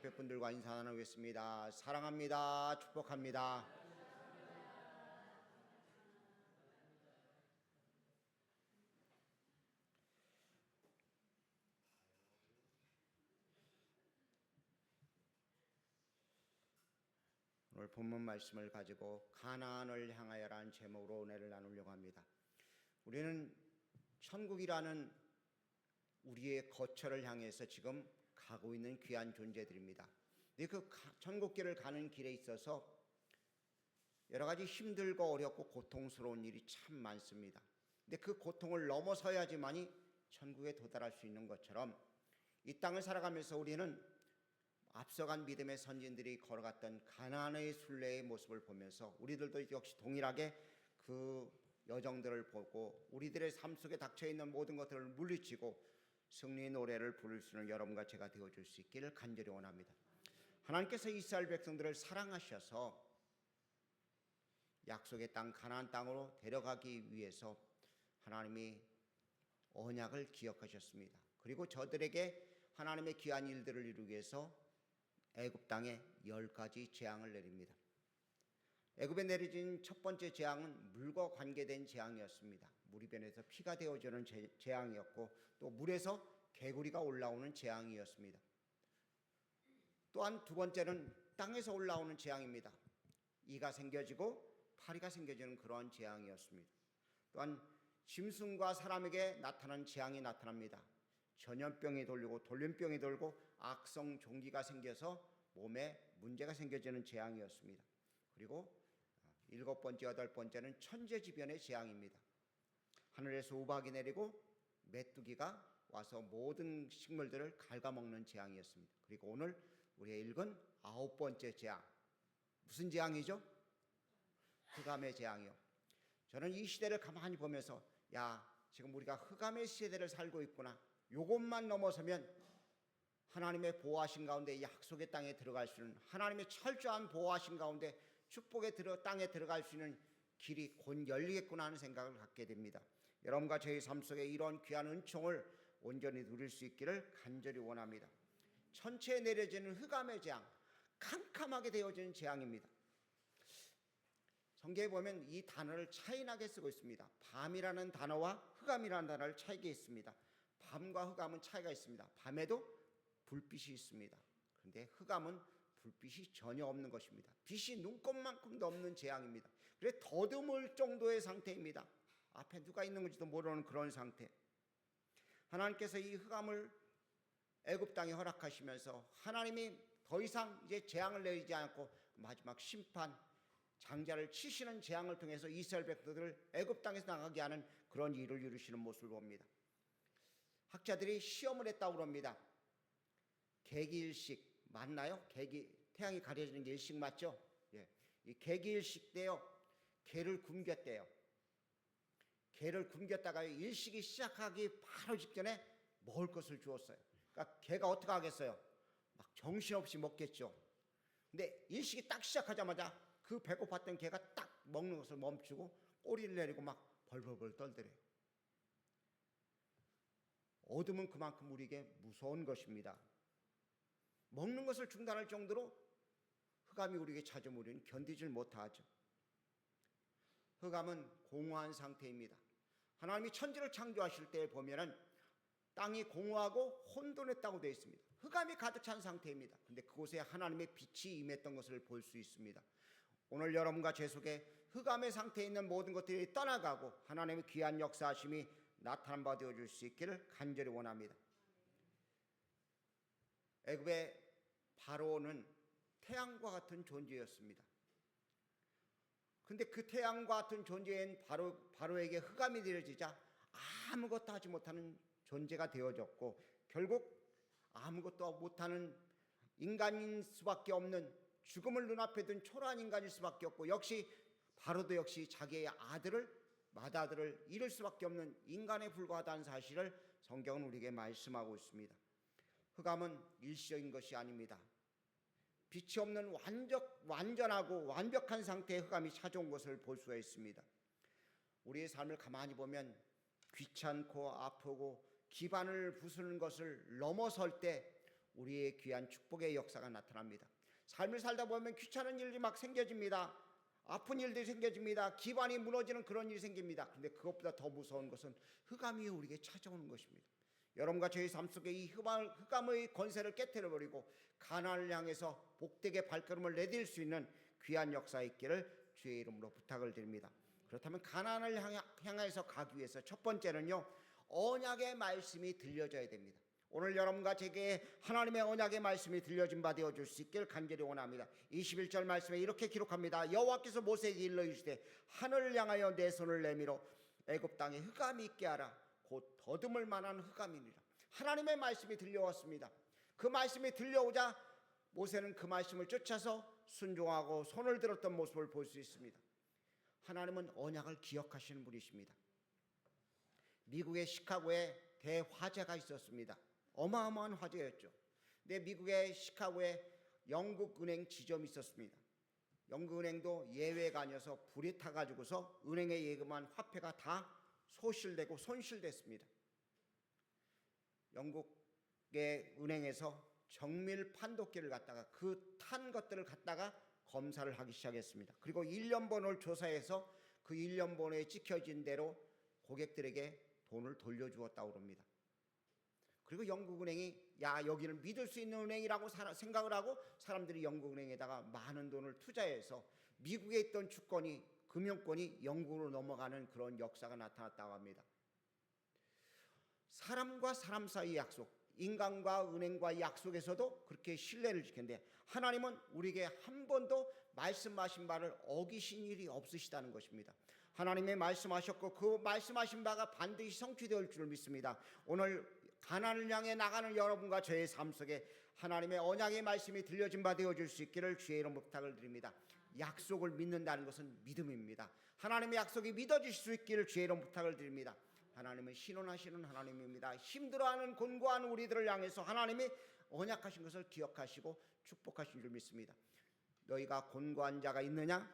옆에 분들과 인사 나누겠습니다. 사랑합니다. 축복합니다. 오늘 본문 말씀을 가지고 가나안을 향하여라는 제목으로 은혜를 나누려고 합니다. 우리는 천국이라는 우리의 거처를 향해서 지금 가고 있는 귀한 존재들입니다. 근데 그 천국길을 가는 길에 있어서 여러 가지 힘들고 어렵고 고통스러운 일이 참 많습니다. 근데 그 고통을 넘어서야지만이 천국에 도달할 수 있는 것처럼 이 땅을 살아가면서 우리는 앞서간 믿음의 선진들이 걸어갔던 가나안의 순례의 모습을 보면서 우리들도 역시 동일하게 그 여정들을 보고 우리들의 삶 속에 닥쳐있는 모든 것들을 물리치고 승리 노래를 부를 수 있는 여러분과 제가 되어줄 수 있기를 간절히 원합니다. 하나님께서 이스라엘 백성들을 사랑하셔서 약속의 땅 가나안 땅으로 데려가기 위해서 하나님이 언약을 기억하셨습니다. 그리고 저들에게 하나님의 귀한 일들을 이루기 위해서 애굽 땅에 10가지 재앙을 내립니다. 애굽에 내려진 첫 번째 재앙은 물과 관계된 재앙이었습니다. 물이 변해서 피가 되어지는 재앙이었고 또 물에서 개구리가 올라오는 재앙이었습니다. 또한 두 번째는 땅에서 올라오는 재앙입니다. 이가 생겨지고 파리가 생겨지는 그러한 재앙이었습니다. 또한 짐승과 사람에게 나타난 재앙이 나타납니다. 전염병이 돌리고 돌림병이 돌고 악성 종기가 생겨서 몸에 문제가 생겨지는 재앙이었습니다. 그리고 7번째, 8번째는 천재지변의 재앙입니다. 하늘에서 우박이 내리고 메뚜기가 와서 모든 식물들을 갉아먹는 재앙이었습니다. 그리고 오늘 우리가 읽은 9번째 재앙, 무슨 재앙이죠? 흑암의 재앙이요. 저는 이 시대를 가만히 보면서 지금 우리가 흑암의 시대를 살고 있구나. 요것만 넘어서면 하나님의 보호하신 가운데 약속의 땅에 들어갈 수 있는, 하나님의 철저한 보호하신 가운데 축복의 땅에 들어갈 수 있는 길이 곧 열리겠구나 하는 생각을 갖게 됩니다. 여러분과 저희 삶 속에 이런 귀한 은총을 온전히 누릴 수 있기를 간절히 원합니다. 천체에 내려지는 흑암의 재앙, 캄캄하게 되어지는 재앙입니다. 성경에 보면 이 단어를 차이나게 쓰고 있습니다. 밤이라는 단어와 흑암이라는 단어를 차이게 있습니다. 밤과 흑암은 차이가 있습니다. 밤에도 불빛이 있습니다. 그런데 흑암은 불빛이 전혀 없는 것입니다. 빛이 눈곱만큼도 없는 재앙입니다. 그래서 더듬을 정도의 상태입니다. 앞에 누가 있는 건지도 모르는 그런 상태. 하나님께서 이 흑암을 애굽 땅에 허락하시면서 하나님이 더 이상 이제 재앙을 내리지 않고 마지막 심판, 장자를 치시는 재앙을 통해서 이스라엘 백성들을 애굽 땅에서 나가게 하는 그런 일을 이루시는 모습을 봅니다. 학자들이 시험을 했다고 합니다. 개기일식 맞나요? 태양이 가려지는 게 일식 맞죠? 예. 이 개기일식 때요, 개를 굶겼대요. 개를 굶겼다가 일식이 시작하기 바로 직전에 먹을 것을 주었어요. 그러니까 개가 어떻게 하겠어요? 막 정신없이 먹겠죠. 근데 일식이 딱 시작하자마자 그 배고팠던 개가 딱 먹는 것을 멈추고 꼬리를 내리고 막 벌벌벌 떨더래요. 어둠은 그만큼 우리에게 무서운 것입니다. 먹는 것을 중단할 정도로 흑암이 우리에게 찾아오면 우리는 견디질 못하죠. 흑암은 공허한 상태입니다. 하나님이 천지를 창조하실 때 보면은 땅이 공허하고 혼돈했다고 되어 있습니다. 흑암이 가득 찬 상태입니다. 근데 그곳에 하나님의 빛이 임했던 것을 볼 수 있습니다. 오늘 여러분과 제 속에 흑암의 상태에 있는 모든 것들이 떠나가고 하나님의 귀한 역사하심이 나타난 바 되어줄 수 있기를 간절히 원합니다. 애굽의 바로는 태양과 같은 존재였습니다. 근데 그 태양과 같은 존재인 바로에게 흑암이 내려지자 아무것도 하지 못하는 존재가 되어졌고 결국 아무것도 못하는 인간인 수밖에 없는, 죽음을 눈앞에 둔 초라한 인간일 수밖에 없고, 역시 바로도 역시 자기의 맏아들을 잃을 수밖에 없는 인간에 불과하다는 사실을 성경은 우리에게 말씀하고 있습니다. 흑암은 일시적인 것이 아닙니다. 빛이 없는 완전하고 완벽한 상태의 흑암이 찾아온 것을 볼 수가 있습니다. 우리의 삶을 가만히 보면 귀찮고 아프고 기반을 부수는 것을 넘어설 때 우리의 귀한 축복의 역사가 나타납니다. 삶을 살다 보면 귀찮은 일이 막 생겨집니다. 아픈 일들이 생겨집니다. 기반이 무너지는 그런 일이 생깁니다. 근데 그것보다 더 무서운 것은 흑암이 우리에게 찾아오는 것입니다. 여러분과 저희 삶 속에 이 흑암의 권세를 깨뜨려버리고 가나안을 향해서 복되게 발걸음을 내딜 수 있는 귀한 역사 있기를 주의 이름으로 부탁을 드립니다. 그렇다면 가나안을 향해서 가기 위해서 첫 번째는요, 언약의 말씀이 들려져야 됩니다. 오늘 여러분과 제게 하나님의 언약의 말씀이 들려진 바 되어줄 수 있길 간절히 원합니다. 21절 말씀에 이렇게 기록합니다. 여호와께서 모세에게 일러 이르시되 하늘을 향하여 내 손을 내밀어 애굽 땅에 흑암이 있게 하라. 곧 더듬을 만한 흑암이니라. 하나님의 말씀이 들려왔습니다. 그 말씀이 들려오자 모세는 그 말씀을 쫓아서 순종하고 손을 들었던 모습을 볼 수 있습니다. 하나님은 언약을 기억하시는 분이십니다. 미국의 시카고에 대화재가 있었습니다. 어마어마한 화재였죠. 근데 미국의 시카고에 영국은행 지점이 있었습니다. 영국은행도 예외가 아니어서 불이 타가지고서 은행에 예금한 화폐가 다 소실되고 손실됐습니다. 영국의 은행에서 정밀 판독기를 갖다가 그 탄 것들을 갖다가 검사를 하기 시작했습니다. 그리고 1년 번호를 조사해서 그 1년 번호에 찍혀진 대로 고객들에게 돈을 돌려주었다고 합니다. 그리고 영국은행이 여기를 믿을 수 있는 은행이라고 생각을 하고 사람들이 영국은행에다가 많은 돈을 투자해서 미국에 있던 주권이 금융권이 영국으로 넘어가는 그런 역사가 나타났다고 합니다. 사람과 사람 사이의 약속, 인간과 은행과의 약속에서도 그렇게 신뢰를 지켰는데 하나님은 우리에게 한 번도 말씀하신 바를 어기신 일이 없으시다는 것입니다. 하나님이 말씀하셨고 그 말씀하신 바가 반드시 성취될 줄 믿습니다. 오늘 가나안을 향해 나가는 여러분과 저의 삶 속에 하나님의 언약의 말씀이 들려진 바 되어줄 수 있기를 주의 이름으로 부탁을 드립니다. 약속을 믿는다는 것은 믿음입니다. 하나님의 약속이 믿어질 수 있기를 주의 이름으로 부탁을 드립니다. 하나님은 신원하시는 하나님입니다. 힘들어하는 곤고한 우리들을 향해서 하나님이 언약하신 것을 기억하시고 축복하신 줄 믿습니다. 너희가 곤고한 자가 있느냐?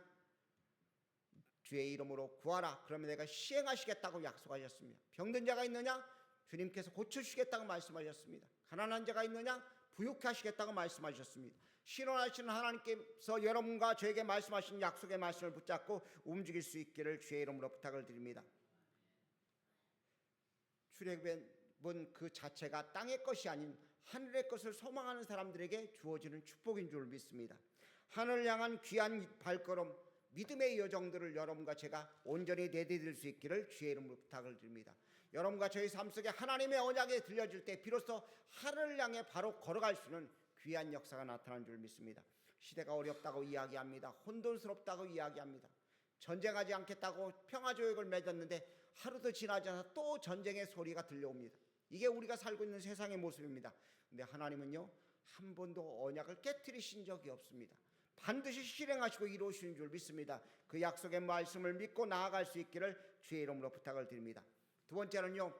주의 이름으로 구하라. 그러면 내가 시행하시겠다고 약속하셨습니다. 병든 자가 있느냐? 주님께서 고쳐주시겠다고 말씀하셨습니다. 가난한 자가 있느냐? 부유케 하시겠다고 말씀하셨습니다. 신원하시는 하나님께서 여러분과 저에게 말씀하신 약속의 말씀을 붙잡고 움직일 수 있기를 주의 이름으로 부탁을 드립니다. 출애굽은 그 자체가 땅의 것이 아닌 하늘의 것을 소망하는 사람들에게 주어지는 축복인 줄 믿습니다. 하늘을 향한 귀한 발걸음, 믿음의 여정들을 여러분과 제가 온전히 내디딜 수 있기를 주의 이름으로 부탁을 드립니다. 여러분과 저희 삶 속에 하나님의 언약이 들려질 때 비로소 하늘을 향해 바로 걸어갈 수 있는 귀한 역사가 나타난 줄 믿습니다. 시대가 어렵다고 이야기합니다. 혼돈스럽다고 이야기합니다. 전쟁하지 않겠다고 평화조약을 맺었는데 하루도 지나지 않아서 또 전쟁의 소리가 들려옵니다. 이게 우리가 살고 있는 세상의 모습입니다. 근데 하나님은요, 한 번도 언약을 깨트리신 적이 없습니다. 반드시 실행하시고 이루시는 줄 믿습니다. 그 약속의 말씀을 믿고 나아갈 수 있기를 주의 이름으로 부탁을 드립니다. 두 번째는요,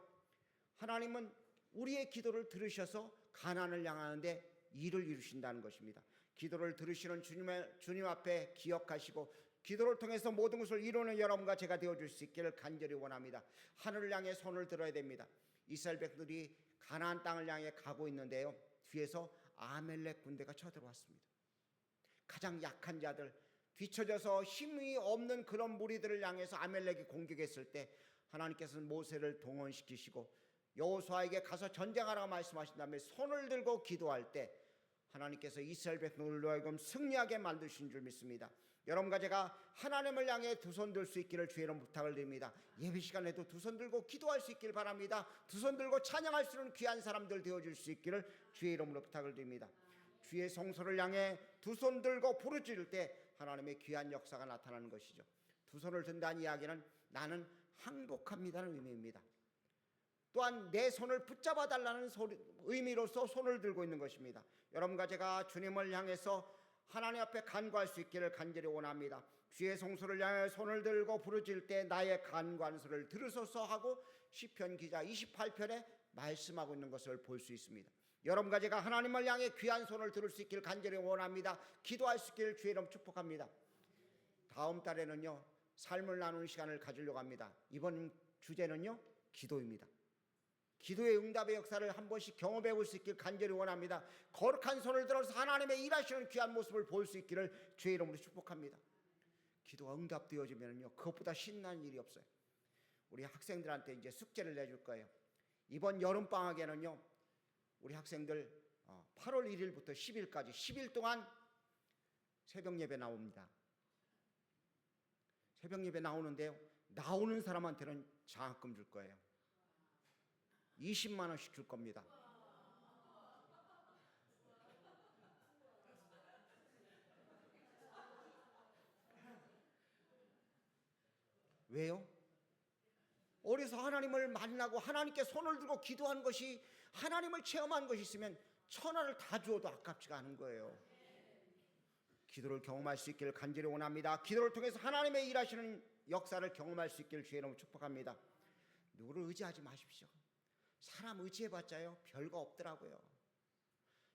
하나님은 우리의 기도를 들으셔서 가나안을 향하는데 일을 이루신다는 것입니다. 기도를 들으시는 주님 앞에 기억하시고 기도를 통해서 모든 것을 이루는 여러분과 제가 되어줄 수 있기를 간절히 원합니다. 하늘을 향해 손을 들어야 됩니다. 이스라엘 백성들이 가나안 땅을 향해 가고 있는데요, 뒤에서 아멜렉 군대가 쳐들어왔습니다. 가장 약한 자들, 뒤처져서 힘이 없는 그런 무리들을 향해서 아멜렉이 공격했을 때 하나님께서는 모세를 동원시키시고 여호수아에게 가서 전쟁하라고 말씀하신 다음에 손을 들고 기도할 때 하나님께서 이스라엘 백성들로 하여금 승리하게 만드신 줄 믿습니다. 여러분과 제가 하나님을 향해 두 손 들 수 있기를 주의 이름 부탁을 드립니다. 예배 시간에도 두 손 들고 기도할 수 있기를 바랍니다. 두 손 들고 찬양할 수 있는 귀한 사람들 되어줄 수 있기를 주의 이름으로 부탁을 드립니다. 주의 성소를 향해 두 손 들고 부르짖을 때 하나님의 귀한 역사가 나타나는 것이죠. 두 손을 든다는 이야기는 나는 항복합니다는 의미입니다. 또한 내 손을 붙잡아 달라는 의미로서 손을 들고 있는 것입니다. 여러분과 제가 주님을 향해서 하나님 앞에 간구할 수 있기를 간절히 원합니다. 주의 성소를 향해 손을 들고 부르짖을 때 나의 간구하는 소리를 들으소서 하고 시편 기자 28편에 말씀하고 있는 것을 볼 수 있습니다. 여러분과 제가 하나님을 향해 귀한 손을 들을 수 있기를 간절히 원합니다. 기도할 수 있기를 주의 이름 축복합니다. 다음 달에는요, 삶을 나누는 시간을 가지려고 합니다. 이번 주제는요, 기도입니다. 기도의 응답의 역사를 한 번씩 경험해 볼 수 있길 간절히 원합니다. 거룩한 손을 들어서 하나님의 일하시는 귀한 모습을 볼 수 있기를 주의 이름으로 축복합니다. 기도가 응답되어지면요, 그것보다 신나는 일이 없어요. 우리 학생들한테 이제 숙제를 내줄 거예요. 이번 여름방학에는요, 우리 학생들 8월 1일부터 10일까지 10일 동안 새벽 예배 나옵니다. 새벽 예배 나오는데요, 나오는 사람한테는 장학금 줄 거예요. 20만 원씩 줄 겁니다. 왜요? 어려서 하나님을 만나고 하나님께 손을 들고 기도한 것이, 하나님을 체험한 것이 있으면 천하를 다 주어도 아깝지가 않은 거예요. 기도를 경험할 수 있기를 간절히 원합니다. 기도를 통해서 하나님의 일하시는 역사를 경험할 수 있기를 주의 이름으로 축복합니다. 누구를 의지하지 마십시오. 사람 의지해봤자요, 별거 없더라고요.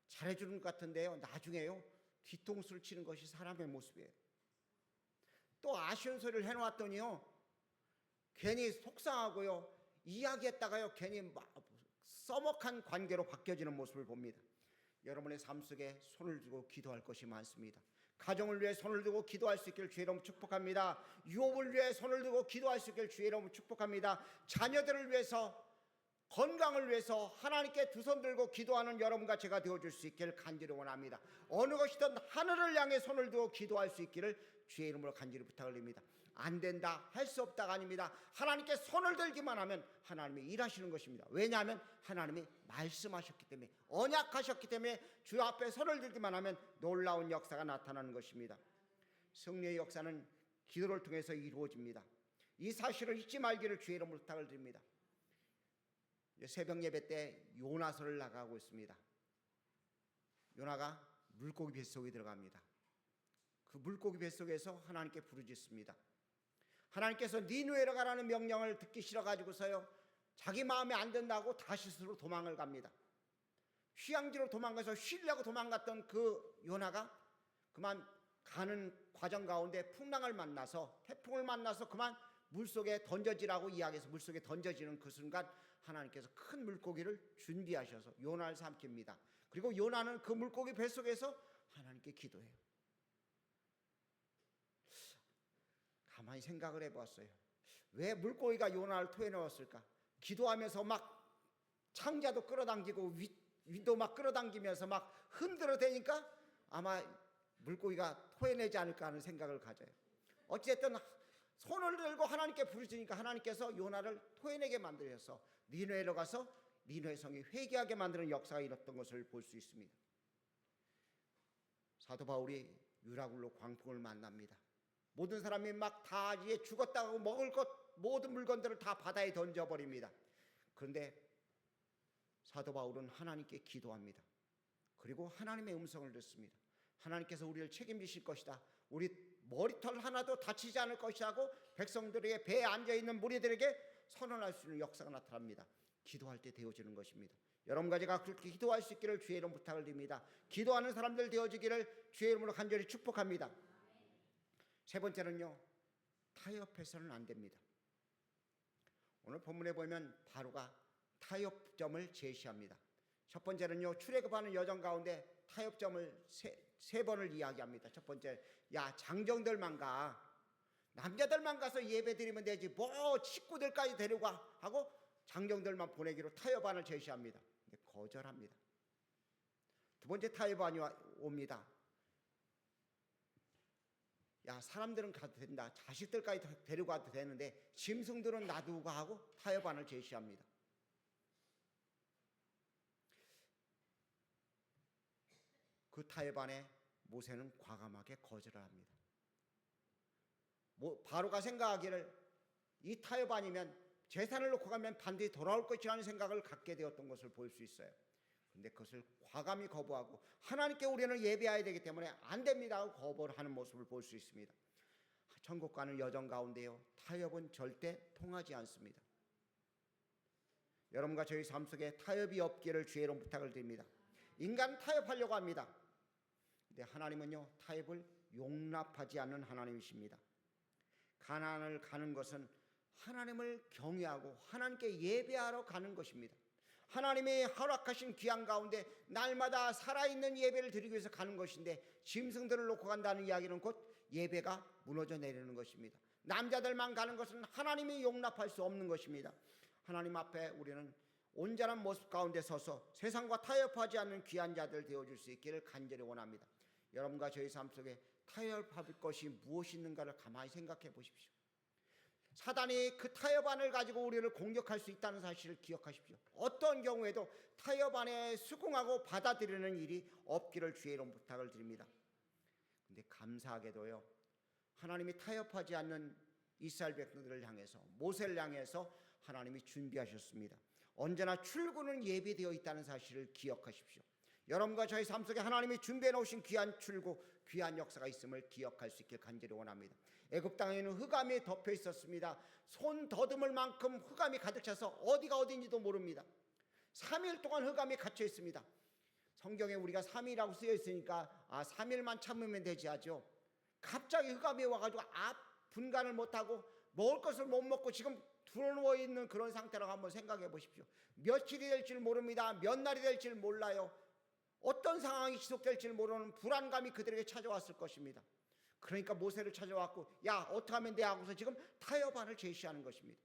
잘해주는 것 같은데요, 나중에요, 뒤통수를 치는 것이 사람의 모습이에요. 또 아쉬운 소리를 해놓았더니요, 괜히 속상하고요, 이야기했다가요, 괜히 써먹한 관계로 바뀌어지는 모습을 봅니다. 여러분의 삶 속에 손을 들고 기도할 것이 많습니다. 가정을 위해 손을 들고 기도할 수 있기를 주의 이름으로 축복합니다. 유업을 위해 손을 들고 기도할 수 있기를 주의 이름으로 축복합니다. 자녀들을 위해서, 건강을 위해서 하나님께 두 손 들고 기도하는 여러분과 제가 되어줄 수 있기를 간절히 원합니다. 어느 것이든 하늘을 향해 손을 들고 기도할 수 있기를 주의 이름으로 간절히 부탁을 드립니다. 안 된다, 할 수 없다가 아닙니다. 하나님께 손을 들기만 하면 하나님이 일하시는 것입니다. 왜냐하면 하나님이 말씀하셨기 때문에, 언약하셨기 때문에 주 앞에 손을 들기만 하면 놀라운 역사가 나타나는 것입니다. 승리의 역사는 기도를 통해서 이루어집니다. 이 사실을 잊지 말기를 주의 이름으로 부탁을 드립니다. 새벽 예배 때 요나서를 나가고 있습니다. 요나가 물고기 뱃속에 들어갑니다. 그 물고기 뱃속에서 하나님께 부르짖습니다. 하나님께서 니느웨로 가라는 명령을 듣기 싫어가지고서요, 자기 마음에 안 든다고 다시스로 도망을 갑니다. 휴양지로 도망가서 쉬려고 도망갔던 그 요나가 그만 가는 과정 가운데 풍랑을 만나서, 태풍을 만나서 그만 물속에 던져지라고 이야기해서 물속에 던져지는 그 순간 하나님께서 큰 물고기를 준비하셔서 요나를 삼킵니다. 그리고 요나는 그 물고기 뱃속에서 하나님께 기도해요. 가만히 생각을 해봤어요. 왜 물고기가 요나를 토해넣었을까? 기도하면서 막 창자도 끌어당기고 위도 막 끌어당기면서 막 흔들어 대니까 아마 물고기가 토해내지 않을까 하는 생각을 가져요. 어쨌든 손을 들고 하나님께 부르짖으니까 하나님께서 요나를 토해내게 만들어서 니느웨로 가서 니느웨 성이 회개하게 만드는 역사가 일었던 것을 볼 수 있습니다. 사도 바울이 유라굴로 광풍을 만납니다. 모든 사람이 막 다 이제 죽었다고 먹을 것, 모든 물건들을 다 바다에 던져버립니다. 그런데 사도 바울은 하나님께 기도합니다. 그리고 하나님의 음성을 듣습니다. 하나님께서 우리를 책임지실 것이다. 우리 머리털 하나도 다치지 않을 것이라고 백성들에게, 배에 앉아있는 무리들에게 선언할 수 있는 역사가 나타납니다. 기도할 때 되어지는 것입니다. 여러분과 제가 그렇게 기도할 수 있기를 주의 이름 부탁을 드립니다. 기도하는 사람들 되어지기를 주의 이름으로 간절히 축복합니다. 세 번째는요, 타협해서는 안 됩니다. 오늘 본문에 보면 바로가 타협점을 제시합니다. 첫 번째는요, 출애굽하는 여정 가운데 타협점을 세 번을 이야기합니다. 첫 번째, 야, 장정들만 가, 남자들만 가서 예배 드리면 되지 뭐 식구들까지 데려가 하고 장정들만 보내기로 타협안을 제시합니다. 근데 거절합니다. 두 번째 타협안이 옵니다. 야, 사람들은 가도 된다, 자식들까지 데려가도 되는데 짐승들은 놔두고 하고 타협안을 제시합니다. 그 타협안에 모세는 과감하게 거절을 합니다. 바로가 생각하기를 이 타협안이면 재산을 놓고 가면 반드시 돌아올 것이라는 생각을 갖게 되었던 것을 볼 수 있어요. 그런데 그것을 과감히 거부하고 하나님께 우리는 예배해야 되기 때문에 안 됩니다 하고 거부를 하는 모습을 볼 수 있습니다. 천국 가는 여정 가운데요, 타협은 절대 통하지 않습니다. 여러분과 저희 삶 속에 타협이 없기를 주의 이름 부탁을 드립니다. 인간은 타협하려고 합니다. 근데 하나님은요, 타협을 용납하지 않는 하나님이십니다. 가나안을 가는 것은 하나님을 경외하고 하나님께 예배하러 가는 것입니다. 하나님이 허락하신 귀한 가운데 날마다 살아있는 예배를 드리기 위해서 가는 것인데 짐승들을 놓고 간다는 이야기는 곧 예배가 무너져 내리는 것입니다. 남자들만 가는 것은 하나님이 용납할 수 없는 것입니다. 하나님 앞에 우리는 온전한 모습 가운데 서서 세상과 타협하지 않는 귀한 자들 되어줄 수 있기를 간절히 원합니다. 여러분과 저희 삶 속에 타협할 것이 무엇이 있는가를 가만히 생각해 보십시오. 사단이 그 타협안을 가지고 우리를 공격할 수 있다는 사실을 기억하십시오. 어떤 경우에도 타협안에 수긍하고 받아들이는 일이 없기를 주의 이름 부탁을 드립니다. 그런데 감사하게도요, 하나님이 타협하지 않는 이스라엘 백성들을 향해서, 모세를 향해서 하나님이 준비하셨습니다. 언제나 출구는 예비되어 있다는 사실을 기억하십시오. 여러분과 저희 삶 속에 하나님이 준비해 놓으신 귀한 출구, 귀한 역사가 있음을 기억할 수 있길 간절히 원합니다. 애굽 땅에는 흑암이 덮여 있었습니다. 손 더듬을 만큼 흑암이 가득 차서 어디가 어디인지도 모릅니다. 3일 동안 흑암이 갇혀 있습니다. 성경에 우리가 3일이라고 쓰여 있으니까 3일만 참으면 되지 하죠. 갑자기 흑암이 와가지고 분간을 못하고 먹을 것을 못 먹고 지금 두려워 있는 그런 상태라고 한번 생각해 보십시오. 며칠이 될지 모릅니다. 몇 날이 될지 몰라요. 어떤 상황이 지속될지 모르는 불안감이 그들에게 찾아왔을 것입니다. 그러니까 모세를 찾아왔고 야 어떻게 하면 돼 하고서 지금 타협안을 제시하는 것입니다.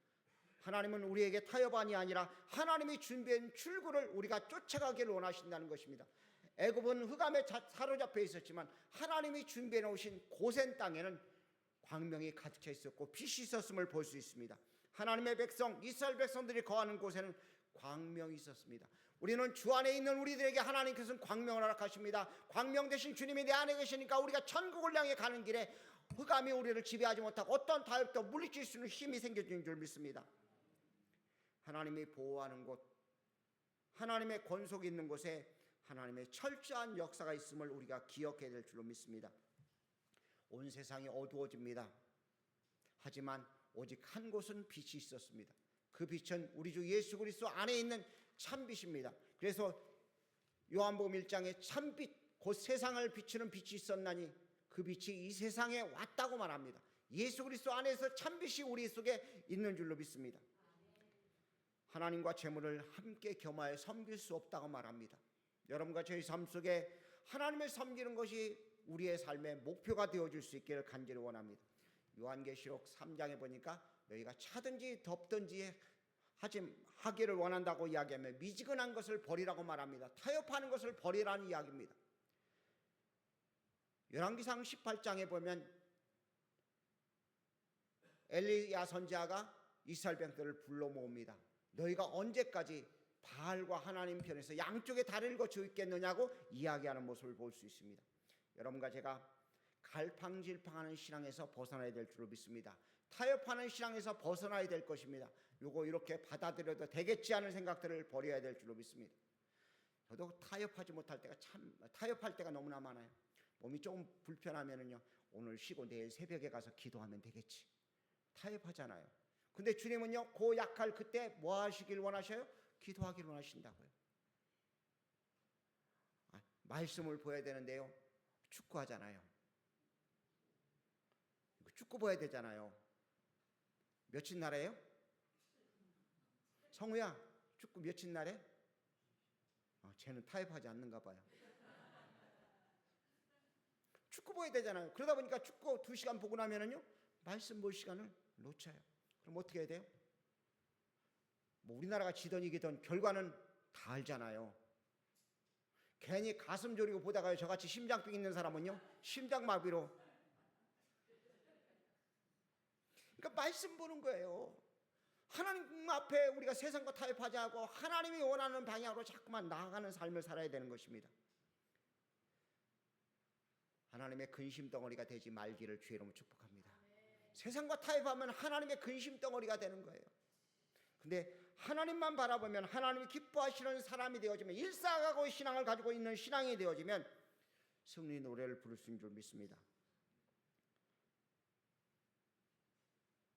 하나님은 우리에게 타협안이 아니라 하나님이 준비한 출구를 우리가 쫓아가기를 원하신다는 것입니다. 애굽은 흑암에 사로잡혀 있었지만 하나님이 준비해 놓으신 고센 땅에는 광명이 가득 차 있었고 빛이 있었음을 볼 수 있습니다. 하나님의 백성 이스라엘 백성들이 거하는 곳에는 광명이 있었습니다. 우리는 주 안에 있는 우리들에게 하나님께서는 광명을 허락하십니다. 광명 대신 주님이 내 안에 계시니까 우리가 천국을 향해 가는 길에 흑암이 우리를 지배하지 못하고 어떤 타협도 물리칠 수 있는 힘이 생겨지는 줄 믿습니다. 하나님이 보호하는 곳, 하나님의 권속이 있는 곳에 하나님의 철저한 역사가 있음을 우리가 기억해야 될 줄로 믿습니다. 온 세상이 어두워집니다. 하지만 오직 한 곳은 빛이 있었습니다. 그 빛은 우리 주 예수 그리스도 안에 있는 참빛입니다. 그래서 요한복음 1장에 참빛 곧 세상을 비추는 빛이 있었나니 그 빛이 이 세상에 왔다고 말합니다. 예수 그리스도 안에서 참빛이 우리 속에 있는 줄로 믿습니다. 하나님과 재물을 함께 겸하여 섬길 수 없다고 말합니다. 여러분과 저희 삶 속에 하나님을 섬기는 것이 우리의 삶의 목표가 되어줄 수 있기를 간절히 원합니다. 요한계시록 3장에 보니까 너희가 차든지 덥든지 하기를 원한다고 이야기하며 미지근한 것을 버리라고 말합니다. 타협하는 것을 버리라는 이야기입니다. 열왕기상 18장에 보면 엘리야 선지자가 이스라엘 백성들을 불러 모읍니다. 너희가 언제까지 바알과 하나님 편에서 양쪽에 다리를 거치고 있겠느냐고 이야기하는 모습을 볼 수 있습니다. 여러분과 제가 갈팡질팡하는 신앙에서 벗어나야 될 줄로 믿습니다. 타협하는 신앙에서 벗어나야 될 것입니다. 요거 이렇게 받아들여도 되겠지 하는 생각들을 버려야 될 줄로 믿습니다. 저도 타협하지 못할 때가 타협할 때가 너무나 많아요. 몸이 조금 불편하면은요, 오늘 쉬고 내일 새벽에 가서 기도하면 되겠지. 타협하잖아요. 근데 주님은요, 그 약할 그때 뭐 하시길 원하셔요? 기도하기를 원하신다고요. 말씀을 보여야 되는데요, 축구하잖아요. 축구 봐야 되잖아요. 며칠 날에요? 성우야, 축구 며칠 날에? 쟤는 타협하지 않는가 봐요. 축구 봐야 되잖아요. 그러다 보니까 축구 2시간 보고 나면은요, 말씀 볼 시간을 놓쳐요. 그럼 어떻게 해야 돼요? 우리나라가 지든 이기든 결과는 다 알잖아요. 괜히 가슴 졸이고 보다가요, 저같이 심장병 있는 사람은요, 심장마비로. 그러니까 말씀 보는 거예요. 하나님 앞에 우리가 세상과 타협하지 않고 하나님이 원하는 방향으로 자꾸만 나아가는 삶을 살아야 되는 것입니다. 하나님의 근심덩어리가 되지 말기를 주의 이름으로 축복합니다. 세상과 타협하면 하나님의 근심덩어리가 되는 거예요. 근데 하나님만 바라보면 하나님이 기뻐하시는 사람이 되어지면, 일사하고 신앙을 가지고 있는 신앙이 되어지면 승리 노래를 부를 수 있는 줄 믿습니다.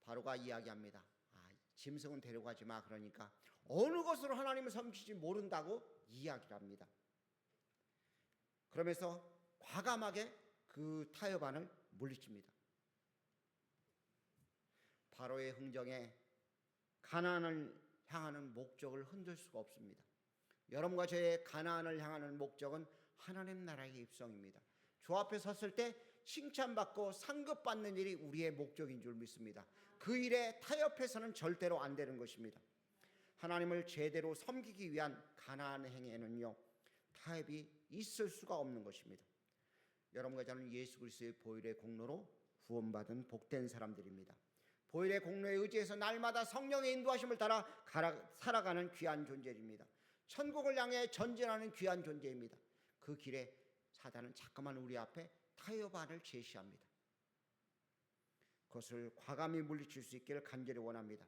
바로가 이야기합니다. 짐승은 데려가지 마. 그러니까 어느 것으로 하나님을 섬기지 모른다고 이야기를 합니다. 그러면서 과감하게 그 타협안을 물리칩니다. 바로의 흥정에 가나안을 향하는 목적을 흔들 수가 없습니다. 여러분과 저의 가나안을 향하는 목적은 하나님 나라의 입성입니다. 주 앞에 섰을 때 칭찬받고 상급받는 일이 우리의 목적인 줄 믿습니다. 그 일에 타협해서는 절대로 안 되는 것입니다. 하나님을 제대로 섬기기 위한 가나안 행에는요, 타협이 있을 수가 없는 것입니다. 여러분과 저는 예수 그리스도의 보혈의 공로로 구원받은 복된 사람들입니다. 보혈의 공로에 의지해서 날마다 성령의 인도하심을 따라 살아가는 귀한 존재입니다. 천국을 향해 전진하는 귀한 존재입니다. 그 길에 사단은 자꾸만 우리 앞에 타협안을 제시합니다. 그것을 과감히 물리칠 수 있기를 간절히 원합니다.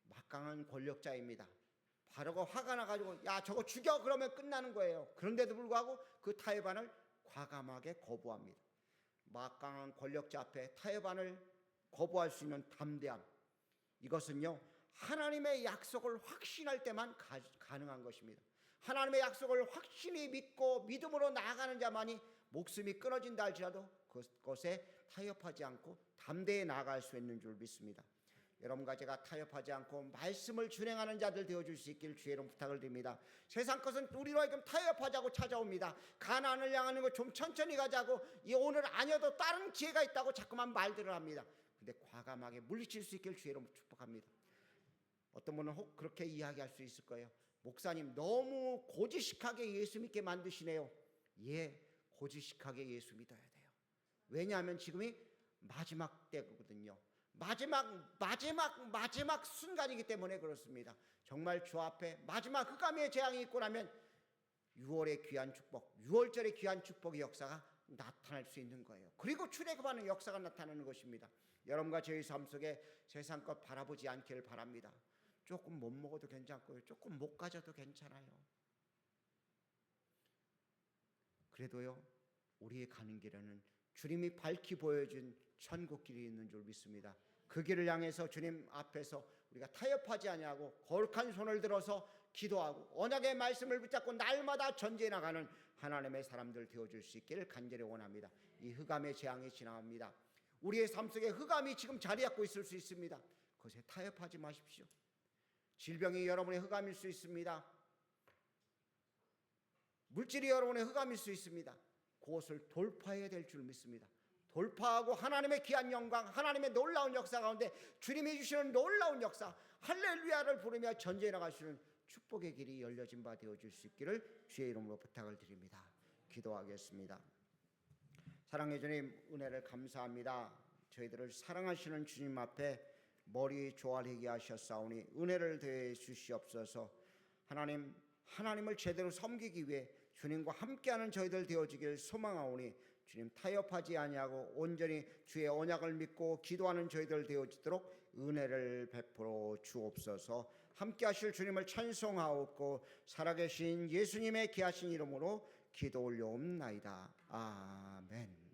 막강한 권력자입니다. 바로가 화가 나가지고 야 저거 죽여 그러면 끝나는 거예요. 그런데도 불구하고 그 타협안을 과감하게 거부합니다. 막강한 권력자 앞에 타협안을 거부할 수 있는 담대함, 이것은요 하나님의 약속을 확신할 때만 가능한 것입니다. 하나님의 약속을 확신히 믿고 믿음으로 나아가는 자만이 목숨이 끊어진다 할지라도 그것에 타협하지 않고 담대히 나아갈 수 있는 줄 믿습니다. 여러분과 제가 타협하지 않고 말씀을 준행하는 자들 되어줄 수 있기를 주의 이름 부탁을 드립니다. 세상 것은 우리로 하여금 타협하자고 찾아옵니다. 가나안을 향하는 거 좀 천천히 가자고, 오늘 아니어도 다른 기회가 있다고 자꾸만 말들을 합니다. 근데 과감하게 물리칠 수 있기를 주의 이름으로 축복합니다. 어떤 분은 혹 그렇게 이야기할 수 있을 거예요. 목사님 너무 고지식하게 예수 믿게 만드시네요. 예, 고지식하게 예수 믿어야 돼요. 왜냐하면 지금이 마지막 때거든요. 마지막 순간이기 때문에 그렇습니다. 정말 주 앞에 마지막 흑암의 재앙이 있고 나면 6월의 귀한 축복, 6월절의 귀한 축복의 역사가 나타날 수 있는 거예요. 그리고 출애굽하는 역사가 나타나는 것입니다. 여러분과 저희 삶 속에 세상 것 바라보지 않기를 바랍니다. 조금 못 먹어도 괜찮고요, 조금 못 가져도 괜찮아요. 그래도요 우리의 가는 길에는 주님이 밝히 보여준 천국 길이 있는 줄 믿습니다. 그 길을 향해서 주님 앞에서 우리가 타협하지 아니하고 거룩한 손을 들어서 기도하고 언약의 말씀을 붙잡고 날마다 전진해 나가는 하나님의 사람들 되어줄 수 있기를 간절히 원합니다. 이 흑암의 재앙이 지나갑니다. 우리의 삶 속에 흑암이 지금 자리 잡고 있을 수 있습니다. 그것에 타협하지 마십시오. 질병이 여러분의 흑암일 수 있습니다. 물질이 여러분의 흑암일 수 있습니다. 그것을 돌파해야 될 줄 믿습니다. 돌파하고 하나님의 귀한 영광, 하나님의 놀라운 역사 가운데 주님이 주시는 놀라운 역사, 할렐루야를 부르며 전진해 나가시는 축복의 길이 열려진 바 되어줄 수 있기를 주의 이름으로 부탁을 드립니다. 기도하겠습니다. 사랑의 주님, 은혜를 감사합니다. 저희들을 사랑하시는 주님 앞에 머리 조아리게 하셨사오니 은혜를 더해 주시옵소서. 하나님을 제대로 섬기기 위해 주님과 함께하는 저희들 되어지길 소망하오니 주님 타협하지 아니하고 온전히 주의 언약을 믿고 기도하는 저희들 되어지도록 은혜를 베풀어 주옵소서. 함께하실 주님을 찬송하옵고 살아계신 예수님의 귀하신 이름으로 기도 올려옵나이다. 아멘.